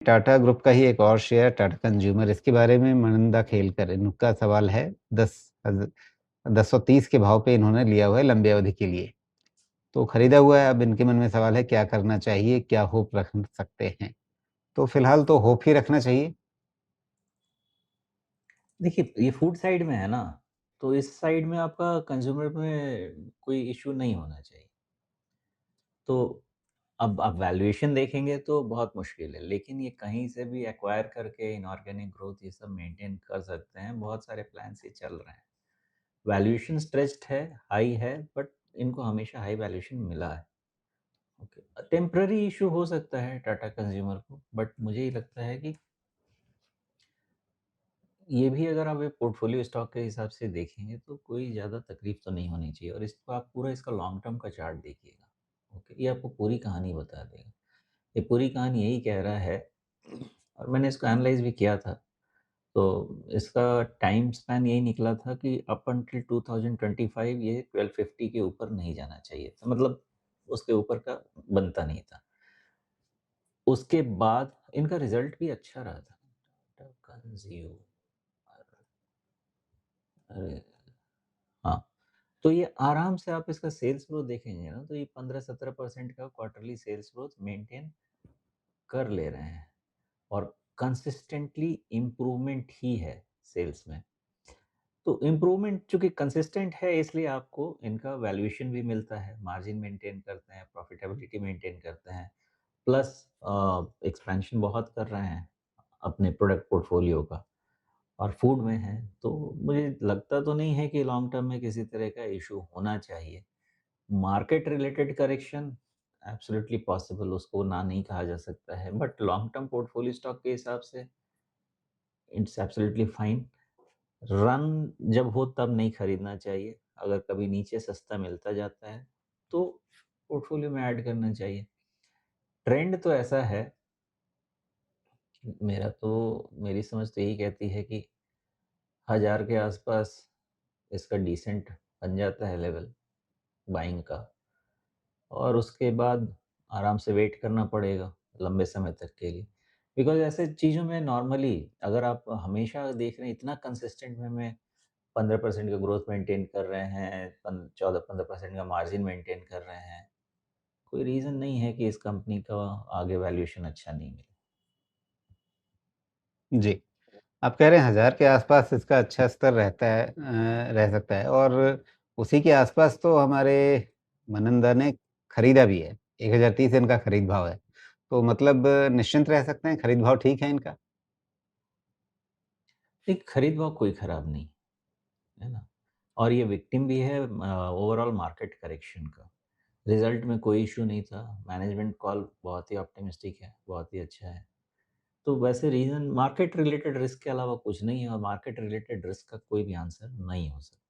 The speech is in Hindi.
टाटा ग्रुप का ही एक और शेयर टाटा कंज्यूमर इसके बारे में मनिंदा खेलकर इनका सवाल है 10,1030 के भाव पे इन्होंने लिया हुआ है लंबी अवधि के लिए। तो खरीदा हुआ है, अब इनके मन में सवाल है क्या करना चाहिए? क्या होप रख सकते हैं? तो फिलहाल तो होप ही रखना चाहिए। देखिए, ये फूड साइड में है ना, तो इस साइड में आपका कंज़्यूमर में कोई इश्यू नहीं होना चाहिए। तो अब आप वैल्यूएशन देखेंगे तो बहुत मुश्किल है, लेकिन ये कहीं से भी एक्वायर करके इनॉर्गेनिक ग्रोथ ये सब मेंटेन कर सकते हैं, बहुत सारे प्लान्स ये चल रहे हैं। वैल्यूएशन स्ट्रेच्ड है, हाई है, बट इनको हमेशा हाई वैल्यूएशन मिला है। ओके, टेम्पररी इश्यू हो सकता है टाटा कंज्यूमर को, बट मुझे ये लगता है कि ये भी अगर आप एक पोर्टफोलियो स्टॉक के हिसाब से देखेंगे तो कोई ज़्यादा तकलीफ तो नहीं होनी चाहिए और इसको आप पूरा इसका लॉन्ग टर्म का चार्ट देखिएगा। ओके, ये आपको पूरी कहानी बता देगा। ये पूरी कहानी यही कह रहा है और मैंने इसको एनालाइज़ भी किया था। तो इसका टाइम स्पैन यही निकला था कि अप अंटिल 2025 ये 1250 के ऊपर नहीं जाना चाहिए था। मतलब उसके ऊपर का बनता नहीं था। उसके बाद इनका रिज़ल्ट भी अच्छा रहा था। कंज़्यूमर अरे! हाँ, तो ये आराम से आप इसका सेल्स ग्रोथ देखेंगे ना, तो ये 15-17% का क्वार्टरली सेल्स ग्रोथ मेंटेन कर ले रहे हैं और कंसिस्टेंटली इम्प्रूवमेंट ही है सेल्स में। तो इम्प्रूवमेंट चूँकि कंसिस्टेंट है इसलिए आपको इनका वैल्यूएशन भी मिलता है, मार्जिन मेंटेन करते हैं, प्रॉफिटेबिलिटी मेंटेन करते हैं, प्लस एक्सपेंशन बहुत कर रहे हैं अपने प्रोडक्ट पोर्टफोलियो का और फूड में है, तो मुझे लगता तो नहीं है कि लॉन्ग टर्म में किसी तरह का इश्यू होना चाहिए। Market related correction absolutely possible उसको ना नहीं कहा जा सकता है, but long term portfolio stock के हिसाब से इट्स एब्सोल्युटली फाइन। रन जब हो तब नहीं खरीदना चाहिए। अगर कभी नीचे सस्ता मिलता जाता है, तो पोर्टफोलियो में ऐड करना चाहिए। ट्रेंड तो ऐसा है, मेरी समझ तो यही कहती है कि 1000 के आसपास इसका डिसेंट बन जाता है लेवल बाइंग का और उसके बाद आराम से वेट करना पड़ेगा लंबे समय तक के लिए। बिकॉज़ ऐसे चीज़ों में नॉर्मली अगर आप हमेशा देख रहे हैं इतना कंसिस्टेंट वे में 15% का ग्रोथ मेंटेन कर रहे हैं, पन 14-15% का मार्जिन मेंटेन कर रहे हैं, कोई रीज़न नहीं है कि इस कंपनी का आगे वैल्यूएशन अच्छा नहीं मिले। जी, आप कह रहे हैं 1000 के आसपास इसका अच्छा स्तर रह सकता है और उसी के आसपास तो हमारे मनिंदा ने खरीदा भी है। 1030 इनका खरीद भाव है। तो मतलब निश्चिंत रह सकते हैं, खरीद भाव ठीक है इनका? एक खरीद भाव कोई खराब नहीं, है ना? और ये विक्टिम भी है ओवरऑल मार्केट करेक्शन का। रिज़ल्ट में कोई इश्यू नहीं था, मैनेजमेंट कॉल बहुत ही ऑप्टिमिस्टिक है, बहुत ही अच्छा है। तो वैसे रीज़न मार्केट रिलेटेड रिस्क के अलावा कुछ नहीं है और मार्केट रिलेटेड रिस्क का कोई भी आंसर नहीं हो सकता।